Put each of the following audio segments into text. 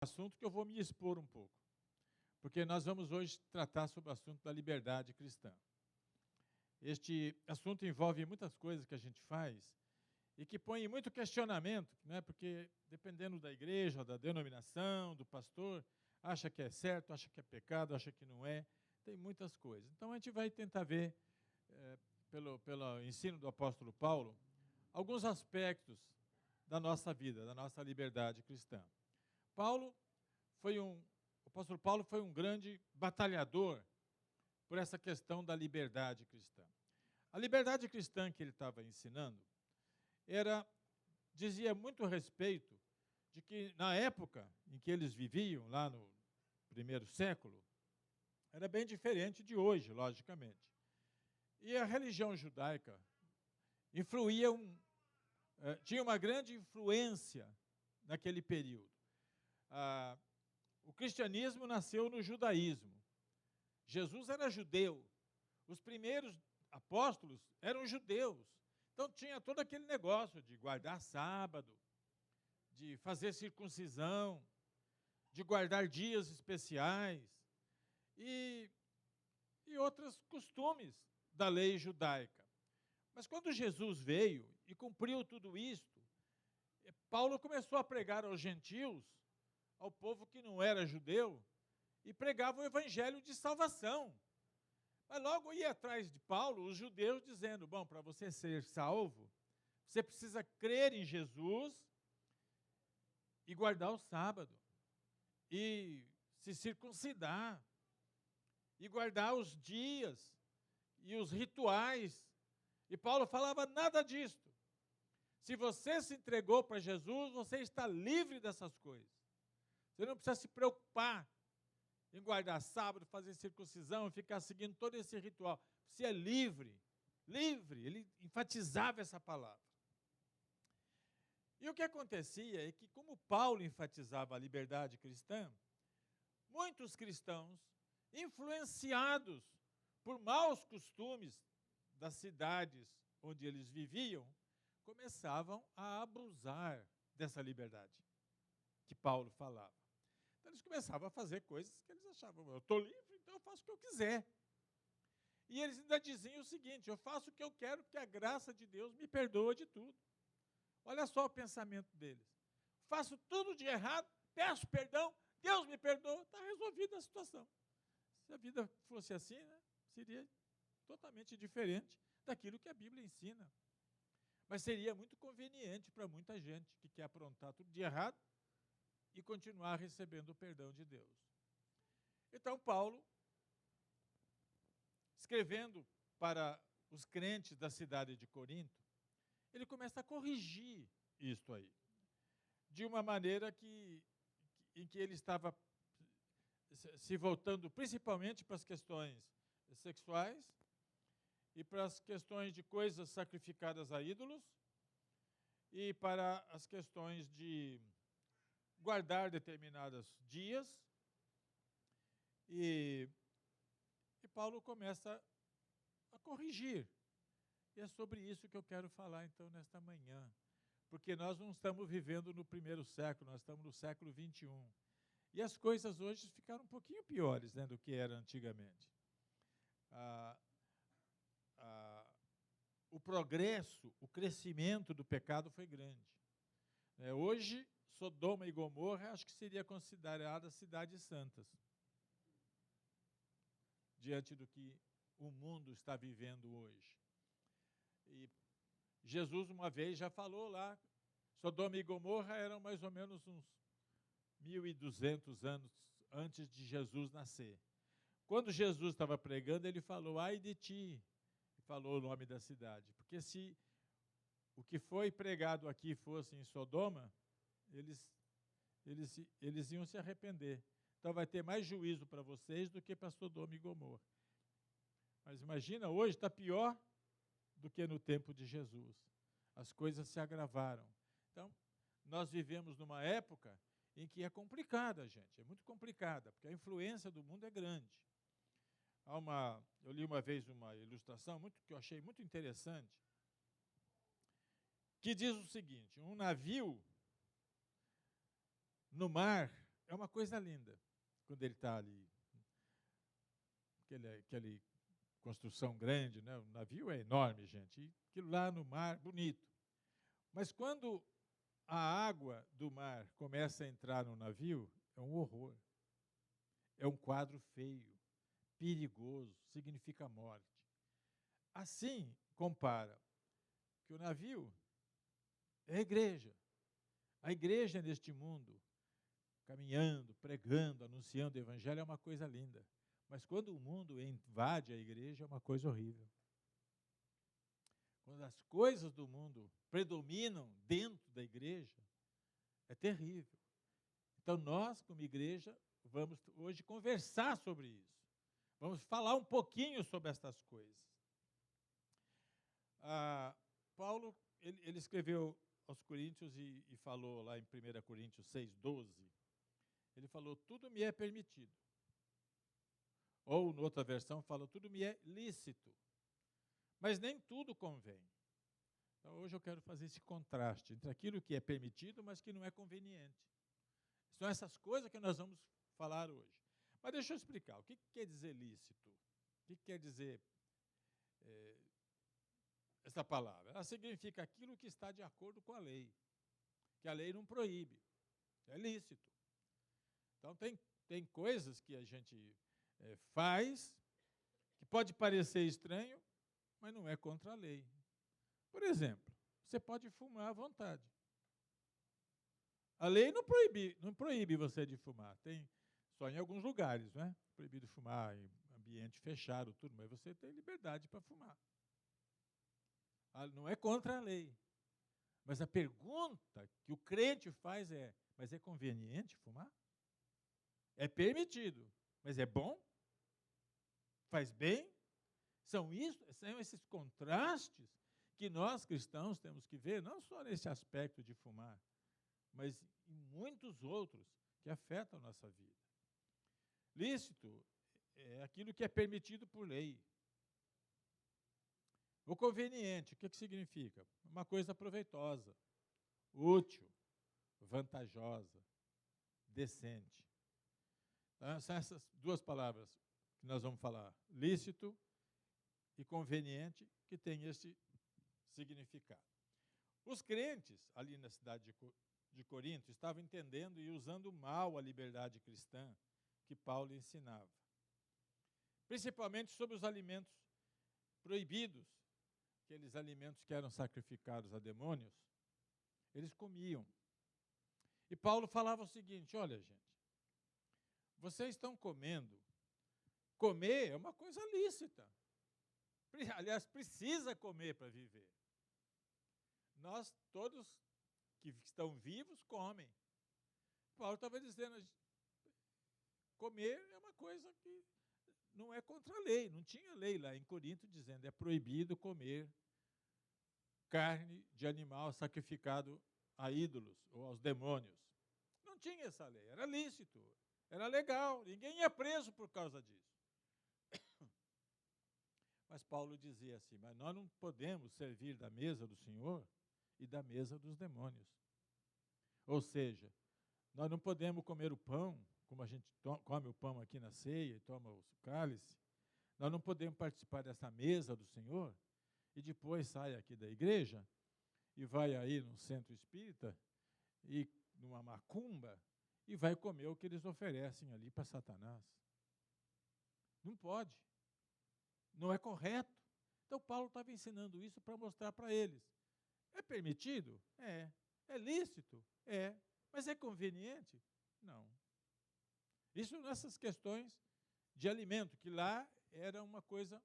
Assunto que eu vou me expor um pouco, porque nós vamos hoje tratar sobre o assunto da liberdade cristã. Este assunto envolve muitas coisas que a gente faz e que põe muito questionamento, né? Porque dependendo da igreja, da denominação, do pastor, acha que é certo, acha que é pecado, acha que não é, tem muitas coisas. Então a gente vai tentar ver, pelo ensino do apóstolo Paulo, alguns aspectos da nossa vida, da nossa liberdade cristã. O apóstolo Paulo foi um grande batalhador por essa questão da liberdade cristã. A liberdade cristã que ele estava ensinando dizia muito a respeito de que, na época em que eles viviam, lá no primeiro século, era bem diferente de hoje, logicamente. E a religião judaica tinha uma grande influência naquele período. O cristianismo nasceu no judaísmo. Jesus era judeu. Os primeiros apóstolos eram judeus. Então tinha todo aquele negócio de guardar sábado, de fazer circuncisão, de guardar dias especiais e outros costumes da lei judaica. Mas quando Jesus veio e cumpriu tudo isto, Paulo começou a pregar aos gentios, ao povo que não era judeu, e pregava o evangelho de salvação. Mas logo ia atrás de Paulo os judeus dizendo, bom, para você ser salvo, você precisa crer em Jesus e guardar o sábado, e se circuncidar, e guardar os dias e os rituais. E Paulo falava nada disto. Se você se entregou para Jesus, você está livre dessas coisas. Você não precisa se preocupar em guardar sábado, fazer circuncisão, ficar seguindo todo esse ritual. Você é livre, livre. Ele enfatizava essa palavra. E o que acontecia é que, como Paulo enfatizava a liberdade cristã, muitos cristãos, influenciados por maus costumes das cidades onde eles viviam, começavam a abusar dessa liberdade que Paulo falava. Então eles começavam a fazer coisas que eles achavam, eu estou livre, então eu faço o que eu quiser. E eles ainda diziam o seguinte, eu faço o que eu quero, porque a graça de Deus me perdoa de tudo. Olha só o pensamento deles. Faço tudo de errado, peço perdão, Deus me perdoa, está resolvida a situação. Se a vida fosse assim, né, seria totalmente diferente daquilo que a Bíblia ensina. Mas seria muito conveniente para muita gente que quer aprontar tudo de errado e continuar recebendo o perdão de Deus. Então, Paulo, escrevendo para os crentes da cidade de Corinto, ele começa a corrigir isto aí, de uma maneira em que ele estava se voltando principalmente para as questões sexuais e para as questões de coisas sacrificadas a ídolos e para as questões de guardar determinados dias. E Paulo começa a corrigir. E é sobre isso que eu quero falar, então, nesta manhã. Porque nós não estamos vivendo no primeiro século, nós estamos no século XXI. E as coisas hoje ficaram um pouquinho piores, né, do que era antigamente. O progresso, o crescimento do pecado foi grande. Hoje, Sodoma e Gomorra, acho que seria considerada cidades santas, diante do que o mundo está vivendo hoje. E Jesus, uma vez, já falou lá, Sodoma e Gomorra eram mais ou menos uns 1.200 anos antes de Jesus nascer. Quando Jesus estava pregando, ele falou, ai de ti, e falou o nome da cidade, porque se o que foi pregado aqui fosse em Sodoma, eles iam se arrepender. Então vai ter mais juízo para vocês do que para Sodoma e Gomorra. Mas imagina, hoje está pior do que no tempo de Jesus. As coisas se agravaram. Então, nós vivemos numa época em que é complicada, gente, é muito complicada, porque a influência do mundo é grande. Eu li uma vez uma ilustração que eu achei muito interessante, que diz o seguinte, um navio no mar é uma coisa linda quando ele está ali. Aquele construção grande, né? O navio é enorme, gente. E aquilo lá no mar, bonito. Mas quando a água do mar começa a entrar no navio, é um horror. É um quadro feio, perigoso, significa morte. Assim, compara que o navio é a igreja. A igreja neste mundo, caminhando, pregando, anunciando o evangelho é uma coisa linda. Mas quando o mundo invade a igreja é uma coisa horrível. Quando as coisas do mundo predominam dentro da igreja, é terrível. Então nós, como igreja, vamos hoje conversar sobre isso. Vamos falar um pouquinho sobre estas coisas. Paulo, ele escreveu aos Coríntios e falou lá em 1 Coríntios 6:12, ele falou, tudo me é permitido. Ou, em outra versão, fala, tudo me é lícito. Mas nem tudo convém. Então, hoje eu quero fazer esse contraste entre aquilo que é permitido, mas que não é conveniente. São essas coisas que nós vamos falar hoje. Mas deixa eu explicar, o que quer dizer lícito? O que quer dizer essa palavra? Ela significa aquilo que está de acordo com a lei, que a lei não proíbe, é lícito. Então, tem coisas que a gente faz, que pode parecer estranho, mas não é contra a lei. Por exemplo, você pode fumar à vontade. A lei não proíbe você de fumar. Tem só em alguns lugares, não é? Proibido fumar em ambiente fechado, tudo, mas você tem liberdade para fumar. Não é contra a lei. Mas a pergunta que o crente faz é, mas é conveniente fumar? É permitido, mas é bom? Faz bem? São esses contrastes que nós cristãos temos que ver, não só nesse aspecto de fumar, mas em muitos outros que afetam a nossa vida. Lícito é aquilo que é permitido por lei. O conveniente, o que significa? Uma coisa proveitosa, útil, vantajosa, decente. Então, são essas duas palavras que nós vamos falar, lícito e conveniente, que tem esse significado. Os crentes, ali na cidade de Corinto, estavam entendendo e usando mal a liberdade cristã que Paulo ensinava. Principalmente sobre os alimentos proibidos, aqueles alimentos que eram sacrificados a demônios, eles comiam. E Paulo falava o seguinte, olha, gente, vocês estão comendo. Comer é uma coisa lícita. Aliás, precisa comer para viver. Nós, todos que estão vivos, comem. Paulo estava dizendo, comer é uma coisa que não é contra a lei. Não tinha lei lá em Corinto dizendo, é proibido comer carne de animal sacrificado a ídolos ou aos demônios. Não tinha essa lei, era lícito, era legal, ninguém ia preso por causa disso. Mas Paulo dizia assim, mas nós não podemos servir da mesa do Senhor e da mesa dos demônios. Ou seja, nós não podemos comer o pão, como a gente come o pão aqui na ceia e toma o cálice, nós não podemos participar dessa mesa do Senhor e depois sai aqui da igreja e vai aí no centro espírita e numa macumba e vai comer o que eles oferecem ali para Satanás. Não pode. Não é correto. Então, Paulo estava ensinando isso para mostrar para eles. É permitido? É. É lícito? É. Mas é conveniente? Não. Isso nessas questões de alimento, que lá era uma coisa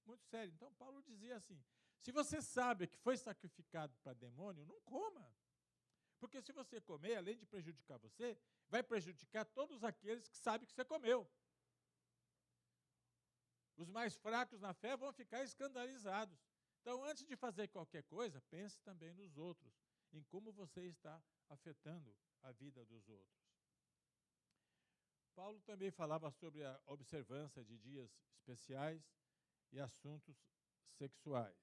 muito séria. Então, Paulo dizia assim, se você sabe que foi sacrificado para demônio, não coma. Porque se você comer, além de prejudicar você, vai prejudicar todos aqueles que sabem que você comeu. Os mais fracos na fé vão ficar escandalizados. Então, antes de fazer qualquer coisa, pense também nos outros, em como você está afetando a vida dos outros. Paulo também falava sobre a observância de dias especiais e assuntos sexuais.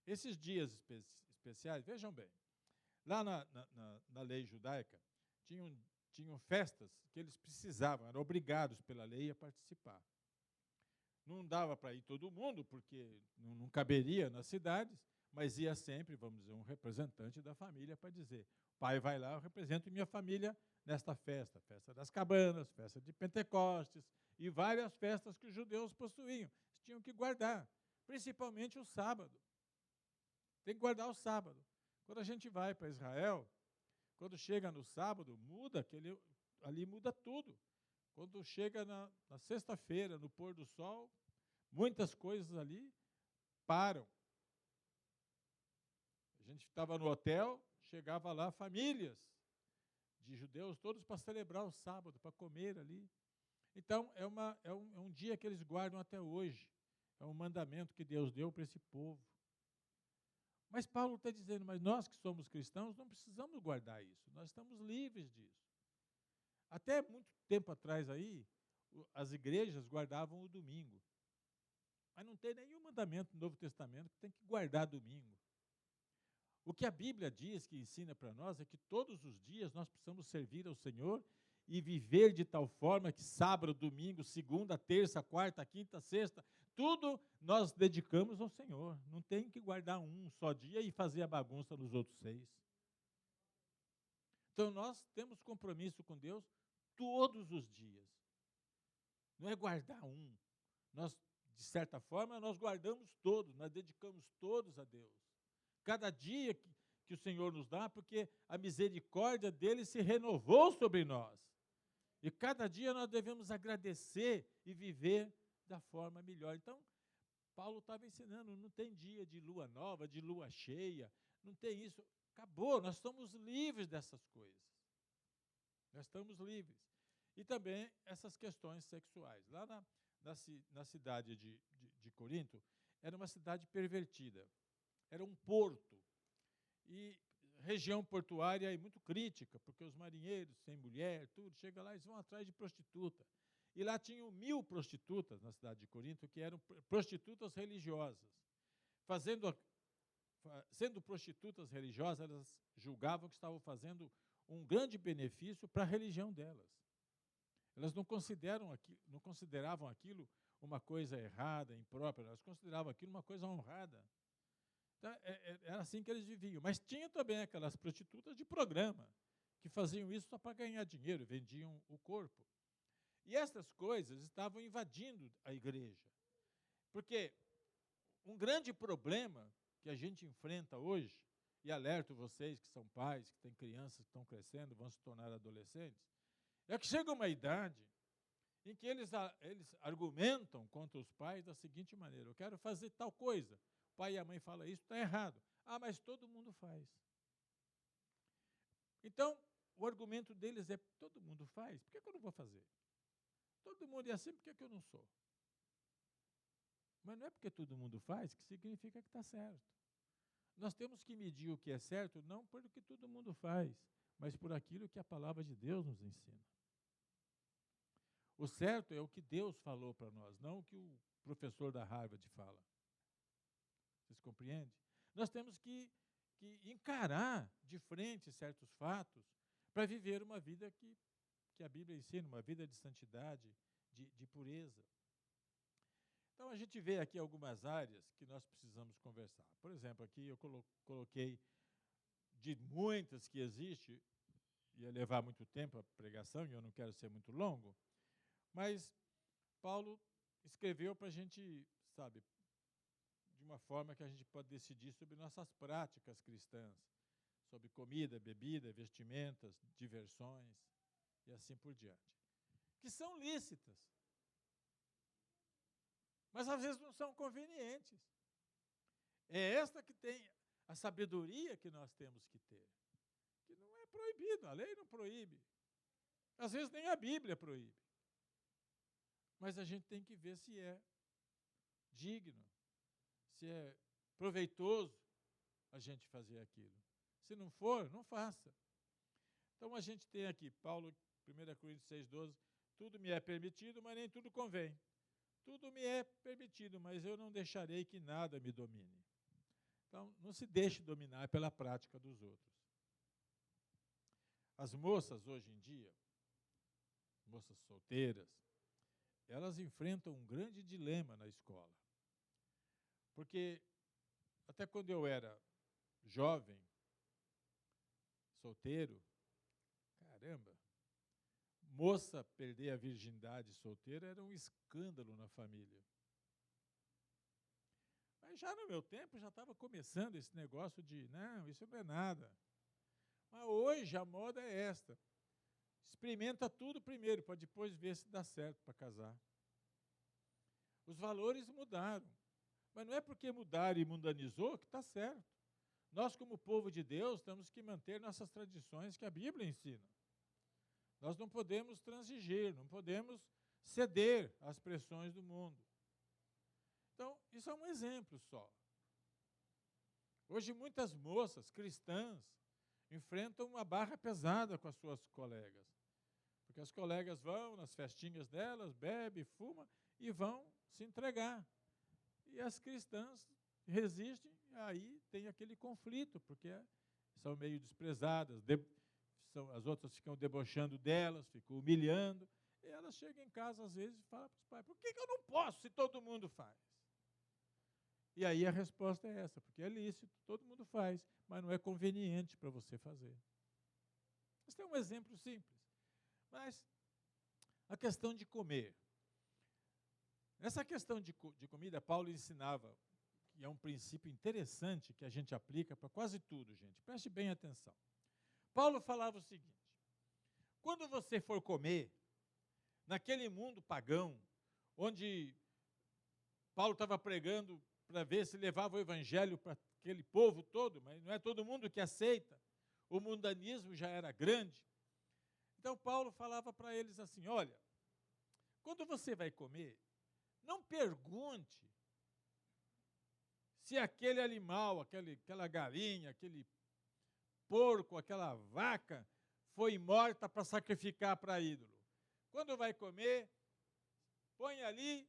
Esses dias especiais, vejam bem, lá na lei judaica, tinham festas que eles precisavam, eram obrigados pela lei a participar. Não dava para ir todo mundo, porque não caberia nas cidades, mas ia sempre, vamos dizer, um representante da família para dizer: pai vai lá, eu represento minha família nesta festa, festa das cabanas, festa de Pentecostes, e várias festas que os judeus possuíam. Eles tinham que guardar, principalmente o sábado. Tem que guardar o sábado. Quando a gente vai para Israel, quando chega no sábado, muda, ali muda tudo. Quando chega na sexta-feira, no pôr do sol, muitas coisas ali param. A gente estava no hotel, chegava lá famílias de judeus todos para celebrar o sábado, para comer ali. Então, é um dia que eles guardam até hoje. É um mandamento que Deus deu para esse povo. Mas Paulo está dizendo, mas nós que somos cristãos não precisamos guardar isso, nós estamos livres disso. Até muito tempo atrás aí, as igrejas guardavam o domingo. Mas não tem nenhum mandamento no Novo Testamento que tem que guardar domingo. O que a Bíblia diz, que ensina para nós, é que todos os dias nós precisamos servir ao Senhor e viver de tal forma que sábado, domingo, segunda, terça, quarta, quinta, sexta, tudo nós dedicamos ao Senhor. Não tem que guardar um só dia e fazer a bagunça nos outros 6. Então nós temos compromisso com Deus todos os dias. Não é guardar um. Nós, de certa forma, nós guardamos todos, nós dedicamos todos a Deus. Cada dia que o Senhor nos dá, porque a misericórdia dele se renovou sobre nós. E cada dia nós devemos agradecer e viver da forma melhor. Então, Paulo estava ensinando, não tem dia de lua nova, de lua cheia, não tem isso. Acabou, nós estamos livres dessas coisas. Nós estamos livres. E também essas questões sexuais. Lá na cidade de Corinto, era uma cidade pervertida. Era um porto. E região portuária muito crítica, porque os marinheiros, sem mulher, tudo, chega lá e vão atrás de prostituta. E lá tinham 1000 prostitutas na cidade de Corinto, que eram prostitutas religiosas. Sendo prostitutas religiosas, elas julgavam que estavam fazendo um grande benefício para a religião delas. Elas não consideravam aquilo uma coisa errada, imprópria, elas consideravam aquilo uma coisa honrada. Então, era assim que eles viviam. Mas tinha também aquelas prostitutas de programa, que faziam isso só para ganhar dinheiro, vendiam o corpo. E essas coisas estavam invadindo a igreja. Porque um grande problema que a gente enfrenta hoje, e alerto vocês que são pais, que têm crianças que estão crescendo, vão se tornar adolescentes, é que chega uma idade em que eles argumentam contra os pais da seguinte maneira: eu quero fazer tal coisa. O pai e a mãe falam, isso está errado. Ah, mas todo mundo faz. Então, o argumento deles é, todo mundo faz, por que eu não vou fazer? Todo mundo é assim, por que eu não sou? Mas não é porque todo mundo faz que significa que está certo. Nós temos que medir o que é certo, não pelo que todo mundo faz, mas por aquilo que a palavra de Deus nos ensina. O certo é o que Deus falou para nós, não o que o professor da Harvard fala. Vocês compreendem? Nós temos que encarar de frente certos fatos para viver uma vida que a Bíblia ensina, uma vida de santidade, de pureza. Então, a gente vê aqui algumas áreas que nós precisamos conversar. Por exemplo, aqui eu coloquei, de muitas que existem, ia levar muito tempo a pregação, e eu não quero ser muito longo, mas Paulo escreveu para a gente, sabe, de uma forma que a gente pode decidir sobre nossas práticas cristãs, sobre comida, bebida, vestimentas, diversões e assim por diante, que são lícitas, mas às vezes não são convenientes. É esta que tem a sabedoria que nós temos que ter, que não é proibido, a lei não proíbe, às vezes nem a Bíblia proíbe, mas a gente tem que ver se é digno, se é proveitoso a gente fazer aquilo. Se não for, não faça. Então, a gente tem aqui, Paulo, 1 Coríntios 6,12, tudo me é permitido, mas nem tudo convém. Tudo me é permitido, mas eu não deixarei que nada me domine. Então, não se deixe dominar pela prática dos outros. As moças, hoje em dia, moças solteiras, elas enfrentam um grande dilema na escola. Porque até quando eu era jovem, solteiro, caramba, moça perder a virgindade solteira era um escândalo na família. Mas já no meu tempo já estava começando esse negócio de, não, isso não é nada. Mas hoje a moda é esta. Experimenta tudo primeiro, para depois ver se dá certo para casar. Os valores mudaram. Mas não é porque mudaram e mundanizou que está certo. Nós, como povo de Deus, temos que manter nossas tradições que a Bíblia ensina. Nós não podemos transigir, não podemos ceder às pressões do mundo. Então, isso é um exemplo só. Hoje, muitas moças cristãs enfrentam uma barra pesada com as suas colegas. Porque as colegas vão nas festinhas delas, bebem, fumam e vão se entregar. E as cristãs resistem, e aí tem aquele conflito, porque são meio desprezadas, as outras ficam debochando delas, ficam humilhando, e elas chegam em casa às vezes e falam para os pais, por que eu não posso se todo mundo faz? E aí a resposta é essa, porque é lícito, todo mundo faz, mas não é conveniente para você fazer. Esse é um exemplo simples. Mas a questão de comer. Nessa questão de comida, Paulo ensinava, que é um princípio interessante que a gente aplica para quase tudo, gente. Preste bem atenção. Paulo falava o seguinte, quando você for comer, naquele mundo pagão, onde Paulo estava pregando para ver se levava o evangelho para aquele povo todo, mas não é todo mundo que aceita, o mundanismo já era grande. Então Paulo falava para eles assim, olha, quando você vai comer, não pergunte se aquele animal, aquela galinha, aquele porco, aquela vaca foi morta para sacrificar para ídolo. Quando vai comer, põe ali,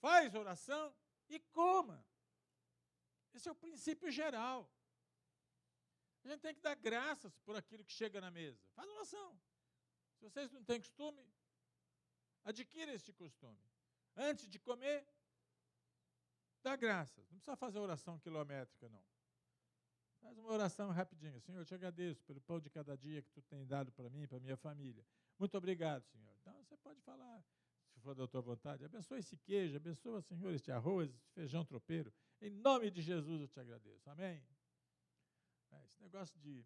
faz oração e coma. Esse é o princípio geral. A gente tem que dar graças por aquilo que chega na mesa. Faz oração. Se vocês não têm costume, adquira este costume. Antes de comer, dá graças. Não precisa fazer oração quilométrica, não. Faz uma oração rapidinho. Senhor, eu te agradeço pelo pão de cada dia que tu tem dado para mim e para minha família. Muito obrigado, Senhor. Então, você pode falar, se for da tua vontade, abençoa esse queijo, abençoa, Senhor, este arroz, este feijão tropeiro. Em nome de Jesus eu te agradeço. Amém? Esse negócio de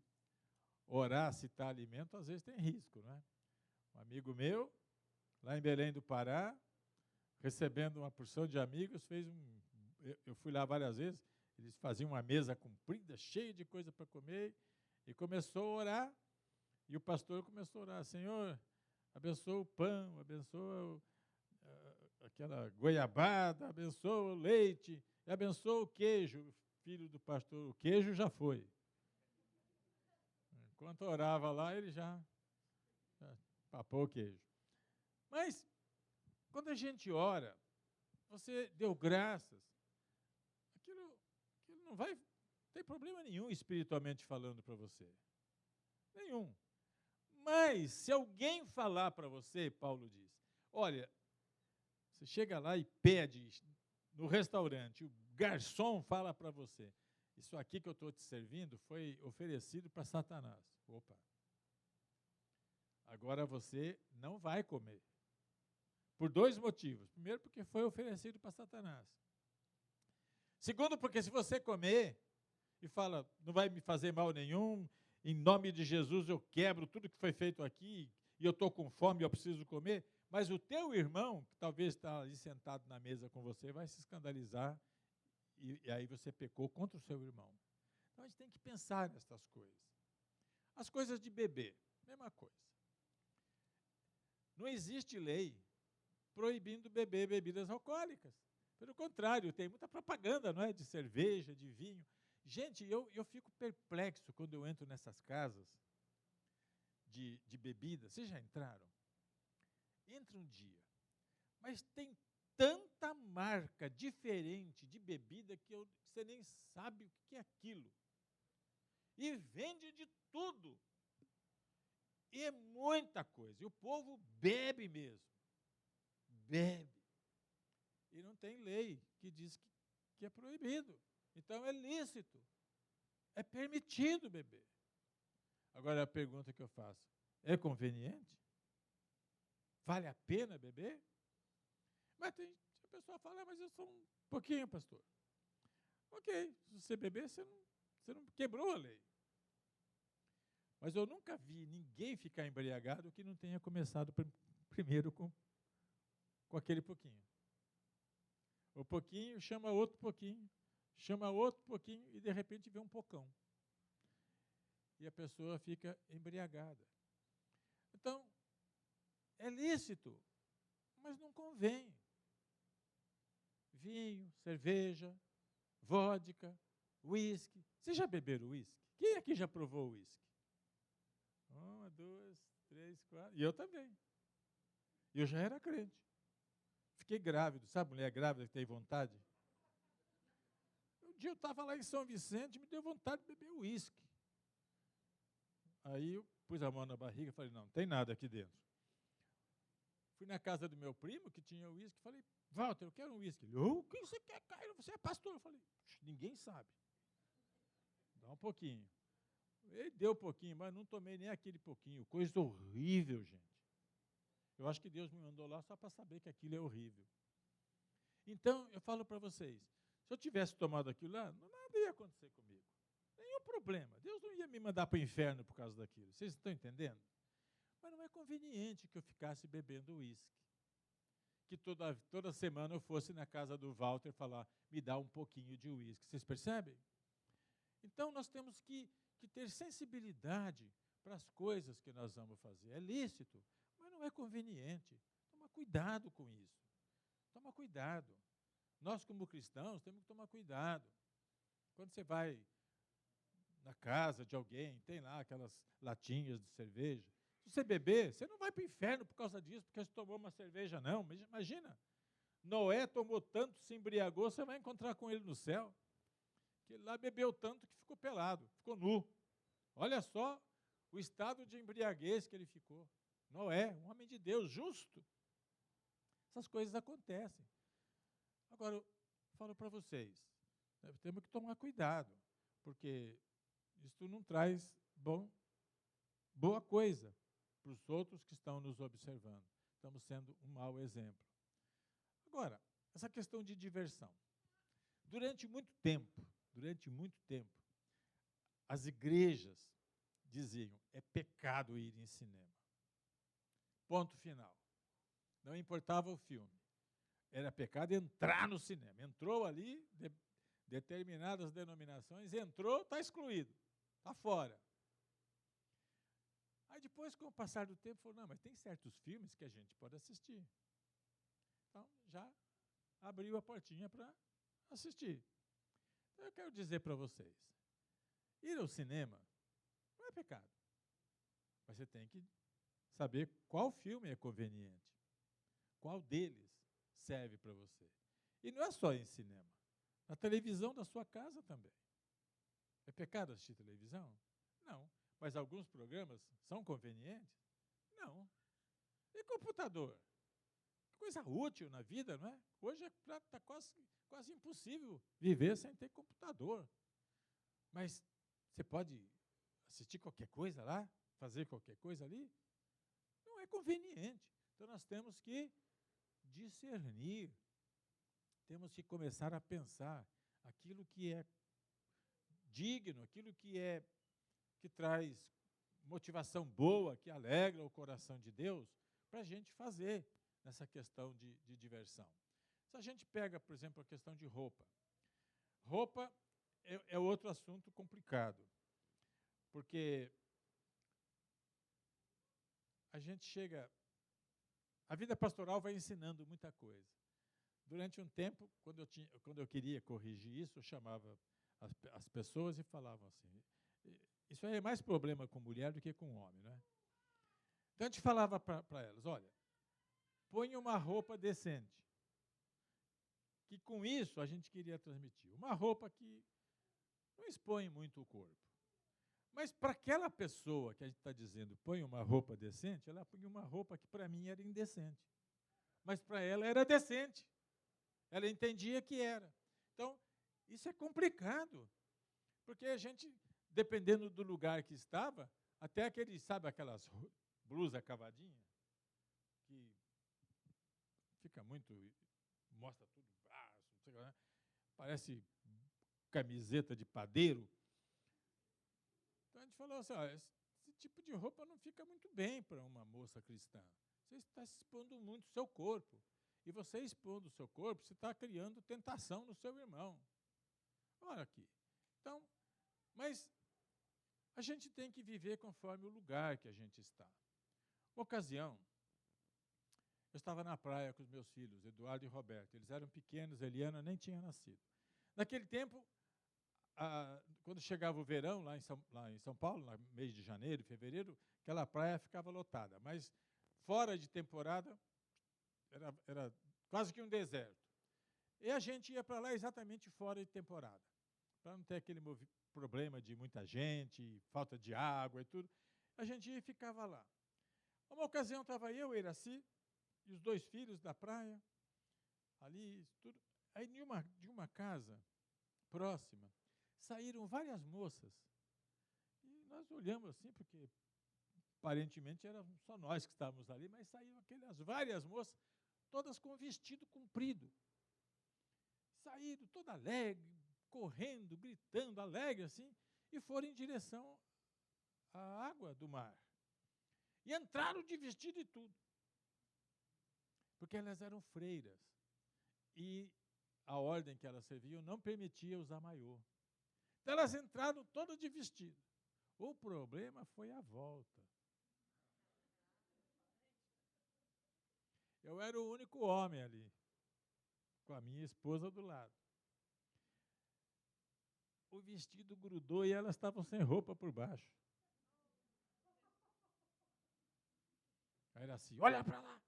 orar, citar alimento, às vezes tem risco, não é? Um amigo meu, lá em Belém do Pará, recebendo uma porção de amigos, eu fui lá várias vezes, eles faziam uma mesa comprida, cheia de coisa para comer, e começou a orar, e o pastor começou a orar, Senhor, abençoa o pão, abençoa aquela goiabada, abençoa o leite, e abençoa o queijo. Filho do pastor, o queijo já foi. Enquanto orava lá, ele já papou o queijo. Mas, quando a gente ora, você deu graças, aquilo não tem problema nenhum espiritualmente falando para você. Nenhum. Mas, se alguém falar para você, Paulo diz, olha, você chega lá e pede no restaurante, o garçom fala para você, isso aqui que eu estou te servindo foi oferecido para Satanás. Opa! Agora você não vai comer. Por dois motivos. Primeiro, porque foi oferecido para Satanás. Segundo, porque se você comer e fala, não vai me fazer mal nenhum, em nome de Jesus eu quebro tudo que foi feito aqui, e eu estou com fome e eu preciso comer, mas o teu irmão, que talvez está ali sentado na mesa com você, vai se escandalizar, e aí você pecou contra o seu irmão. Então a gente tem que pensar nessas coisas. As coisas de beber, mesma coisa. Não existe lei proibindo beber bebidas alcoólicas. Pelo contrário, tem muita propaganda, não é? De cerveja, de vinho. Gente, eu fico perplexo quando eu entro nessas casas de bebida. Vocês já entraram? Entra um dia. Mas tem tanta marca diferente de bebida que você nem sabe o que é aquilo. E vende de tudo. E é muita coisa. E o povo bebe mesmo. Bebe. E não tem lei que diz que é proibido. Então é lícito. É permitido beber. Agora a pergunta que eu faço: é conveniente? Vale a pena beber? Mas a pessoa fala, mas eu sou um pouquinho, pastor. Ok, se você beber, você não quebrou a lei. Mas eu nunca vi ninguém ficar embriagado que não tenha começado primeiro com aquele pouquinho. O pouquinho chama outro pouquinho e de repente vê um pocão. E a pessoa fica embriagada. Então, é lícito, mas não convém. Vinho, cerveja, vodka, uísque. Vocês já beberam uísque? Quem aqui já provou uísque? 1, 2, 3, 4. E eu também. Eu já era crente. Fiquei grávido. Sabe mulher grávida que tem vontade? Um dia eu estava lá em São Vicente e me deu vontade de beber uísque. Aí eu pus a mão na barriga e falei, não tem nada aqui dentro. Fui na casa do meu primo, que tinha uísque, e falei, Walter, eu quero um uísque. Ele, o que você quer, Caio? Você é pastor. Eu falei, ninguém sabe. Dá um pouquinho. Ele deu um pouquinho, mas não tomei nem aquele pouquinho. Coisa horrível, gente. Eu acho que Deus me mandou lá só para saber que aquilo é horrível. Então, eu falo para vocês, se eu tivesse tomado aquilo lá, nada ia acontecer comigo. Nenhum problema. Deus não ia me mandar para o inferno por causa daquilo. Vocês estão entendendo? Mas não é conveniente que eu ficasse bebendo uísque. Que toda semana eu fosse na casa do Walter falar, me dá um pouquinho de uísque. Vocês percebem? Então, nós temos que ter sensibilidade para as coisas que nós vamos fazer. É lícito, mas não é conveniente. Toma cuidado com isso. Toma cuidado. Nós, como cristãos, temos que tomar cuidado. Quando você vai na casa de alguém, tem lá aquelas latinhas de cerveja. Se você beber, você não vai para o inferno por causa disso, porque você tomou uma cerveja, não. Mas imagina, Noé tomou tanto, se embriagou, você vai encontrar com ele no céu. Que ele lá bebeu tanto que ficou pelado, ficou nu. Olha só o estado de embriaguez que ele ficou. Noé, um homem de Deus, justo. Essas coisas acontecem. Agora, eu falo para vocês, temos que tomar cuidado, porque isso não traz boa coisa para os outros que estão nos observando. Estamos sendo um mau exemplo. Agora, essa questão de diversão. Durante muito tempo, as igrejas diziam, é pecado ir em cinema. Ponto final. Não importava o filme. Era pecado entrar no cinema. Entrou ali, determinadas denominações, entrou, está excluído, está fora. Aí depois, com o passar do tempo, falou, não, mas tem certos filmes que a gente pode assistir. Então, já abriu a portinha para assistir. Então, eu quero dizer para vocês, ir ao cinema não é pecado. Mas você tem que saber qual filme é conveniente. Qual deles serve para você. E não é só em cinema. Na televisão da sua casa também. É pecado assistir televisão? Não. Mas alguns programas são convenientes? Não. E computador? Coisa útil na vida, não é? Hoje está quase impossível viver sem ter computador. Mas você pode assistir qualquer coisa lá? Fazer qualquer coisa ali? Não é conveniente. Então nós temos que discernir. Temos que começar a pensar aquilo que é digno, aquilo que traz motivação boa, que alegra o coração de Deus, para a gente fazer nessa questão de diversão. Se a gente pega, por exemplo, a questão de roupa. Roupa é outro assunto complicado, porque a gente chega... A vida pastoral vai ensinando muita coisa. Durante um tempo, quando eu queria corrigir isso, eu chamava as pessoas e falava assim, isso aí é mais problema com mulher do que com homem, né? Então, a gente falava para elas, olha, põe uma roupa decente, que com isso a gente queria transmitir. Uma roupa que não expõe muito o corpo, Mas para aquela pessoa que a gente está dizendo, põe uma roupa decente, ela põe uma roupa que para mim era indecente. Mas para ela era decente. Ela entendia que era. Então, isso é complicado. Porque a gente, dependendo do lugar que estava, até aquele, sabe aquelas blusas cavadinhas, que fica muito, mostra tudo, braço, não sei lá, parece camiseta de padeiro. Então a gente falou assim, olha, esse tipo de roupa não fica muito bem para uma moça cristã. Você está expondo muito o seu corpo. E você expondo o seu corpo, você está criando tentação no seu irmão. Olha aqui. Então, mas a gente tem que viver conforme o lugar que a gente está. Uma ocasião, eu estava na praia com os meus filhos, Eduardo e Roberto. Eles eram pequenos, Eliana nem tinha nascido. Naquele tempo, quando chegava o verão, lá em São Paulo, no mês de janeiro, fevereiro, aquela praia ficava lotada. Mas fora de temporada, era quase que um deserto. E a gente ia para lá exatamente fora de temporada, para não ter aquele problema de muita gente, falta de água e tudo. A gente ia e ficava lá. Uma ocasião estava eu, Iraci, e os 2 filhos da praia, ali, tudo. Aí, de uma casa próxima, saíram várias moças. E nós olhamos assim, porque aparentemente era só nós que estávamos ali, mas saíram aquelas várias moças, todas com vestido comprido. Saíram toda alegre, correndo, gritando, alegre assim, e foram em direção à água do mar. E entraram de vestido e tudo. Porque elas eram freiras. E a ordem que elas serviam não permitia usar maiô. Então elas entraram todas de vestido. O problema foi a volta. Eu era o único homem ali, com a minha esposa do lado. O vestido grudou e elas estavam sem roupa por baixo. Aí era assim, olha para lá.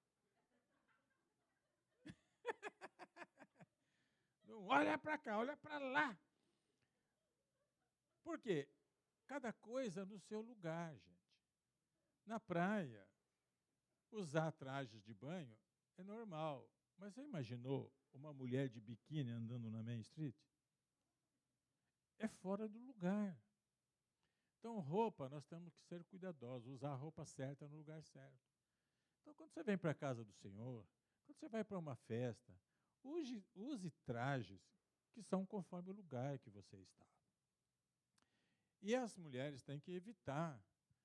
Não olha para cá, olha para lá. Por quê? Cada coisa no seu lugar, gente. Na praia, usar trajes de banho é normal. Mas você imaginou uma mulher de biquíni andando na Main Street? É fora do lugar. Então, roupa, nós temos que ser cuidadosos, usar a roupa certa no lugar certo. Então, quando você vem para a casa do Senhor, quando você vai para uma festa, use trajes que são conforme o lugar que você está. E as mulheres têm que evitar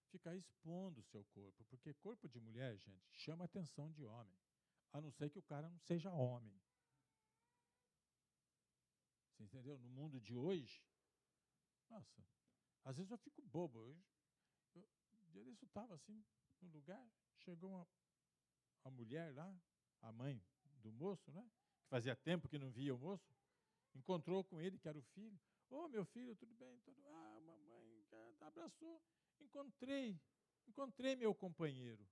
ficar expondo o seu corpo, porque corpo de mulher, gente, chama a atenção de homem, a não ser que o cara não seja homem. Você entendeu? No mundo de hoje, nossa, às vezes eu fico bobo. Eu estava assim, no lugar, chegou uma mulher lá, a mãe do moço, né, que fazia tempo que não via o moço, encontrou com ele, que era o filho. Ô, meu filho, tudo bem? Mamãe, abraçou. Encontrei meu companheiro.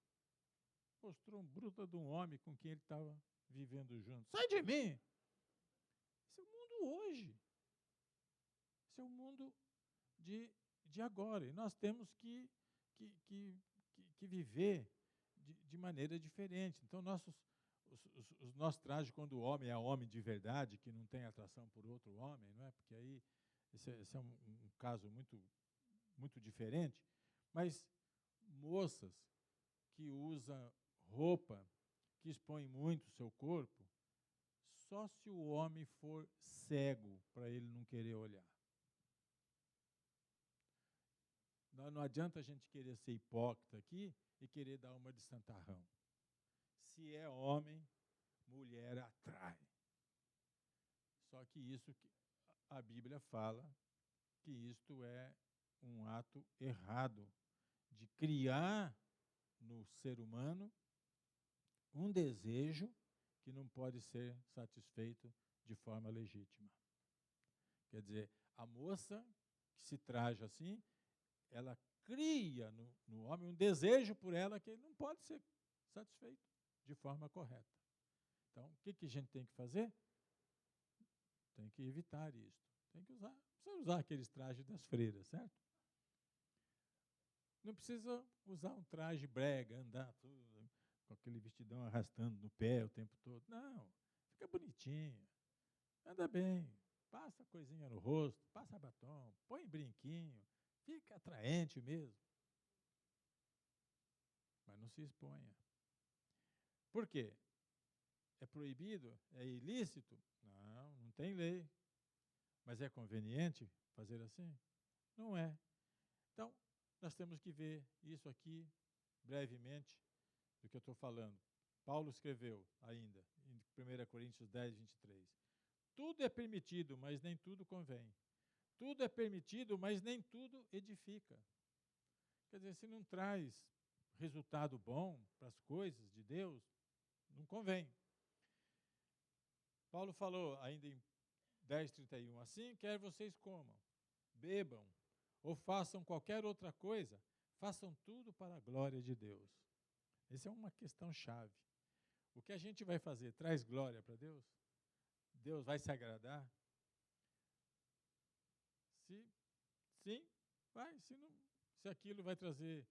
Mostrou um bruto de um homem com quem ele estava vivendo junto. Sai de mim! Esse é o mundo hoje. Esse é o mundo de agora. E nós temos que viver de maneira diferente. Então, os nossos trajes, quando o homem é homem de verdade, que não tem atração por outro homem, não é? Porque aí esse é um caso muito, muito diferente. Mas moças que usam roupa que expõe muito o seu corpo, só se o homem for cego para ele não querer olhar. Não adianta a gente querer ser hipócrita aqui e querer dar uma de santarrão. Se é homem, mulher atrai. Só que isso que a Bíblia fala que isto é um ato errado de criar no ser humano um desejo que não pode ser satisfeito de forma legítima. Quer dizer, a moça que se traja assim, ela cria no homem um desejo por ela que não pode ser satisfeito de forma correta. Então, o que a gente tem que fazer? Tem que evitar isso. Tem que usar, não precisa usar aqueles trajes das freiras, certo? Não precisa usar um traje brega, andar tudo com aquele vestidão arrastando no pé o tempo todo. Não, fica bonitinho, anda bem, passa coisinha no rosto, passa batom, põe brinquinho, fica atraente mesmo. Mas não se exponha. Por quê? É proibido? É ilícito? Não, não tem lei. Mas é conveniente fazer assim? Não é. Então, nós temos que ver isso aqui, brevemente, do que eu estou falando. Paulo escreveu ainda, em 1 Coríntios 10, 23. Tudo é permitido, mas nem tudo convém. Tudo é permitido, mas nem tudo edifica. Quer dizer, se não traz resultado bom para as coisas de Deus, não convém. Paulo falou ainda em 10:31, assim quer vocês comam, bebam ou façam qualquer outra coisa, façam tudo para a glória de Deus. Essa é uma questão chave. O que a gente vai fazer traz glória para Deus? Deus vai se agradar? Sim, vai. Se aquilo vai trazer,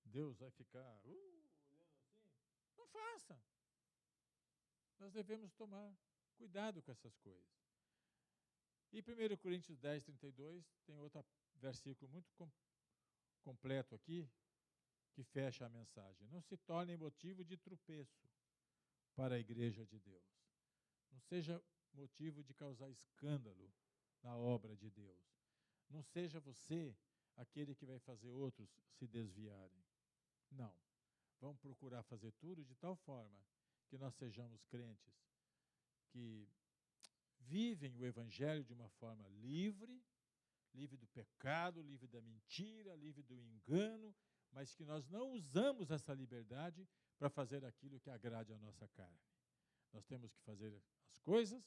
Deus vai ficar olhando assim, não faça. Nós devemos tomar cuidado com essas coisas. E 1 Coríntios 10, 32, tem outro versículo muito completo aqui, que fecha a mensagem. Não se tornem motivo de tropeço para a igreja de Deus. Não seja motivo de causar escândalo na obra de Deus. Não seja você aquele que vai fazer outros se desviarem. Não. Vamos procurar fazer tudo de tal forma que nós sejamos crentes que vivem o Evangelho de uma forma livre, livre do pecado, livre da mentira, livre do engano, mas que nós não usamos essa liberdade para fazer aquilo que agrade a nossa carne. Nós temos que fazer as coisas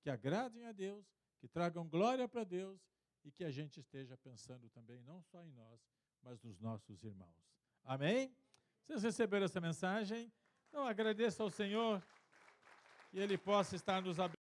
que agradem a Deus, que tragam glória para Deus e que a gente esteja pensando também não só em nós, mas nos nossos irmãos. Amém? Vocês receberam essa mensagem? Então agradeço ao Senhor que Ele possa estar nos abençoando.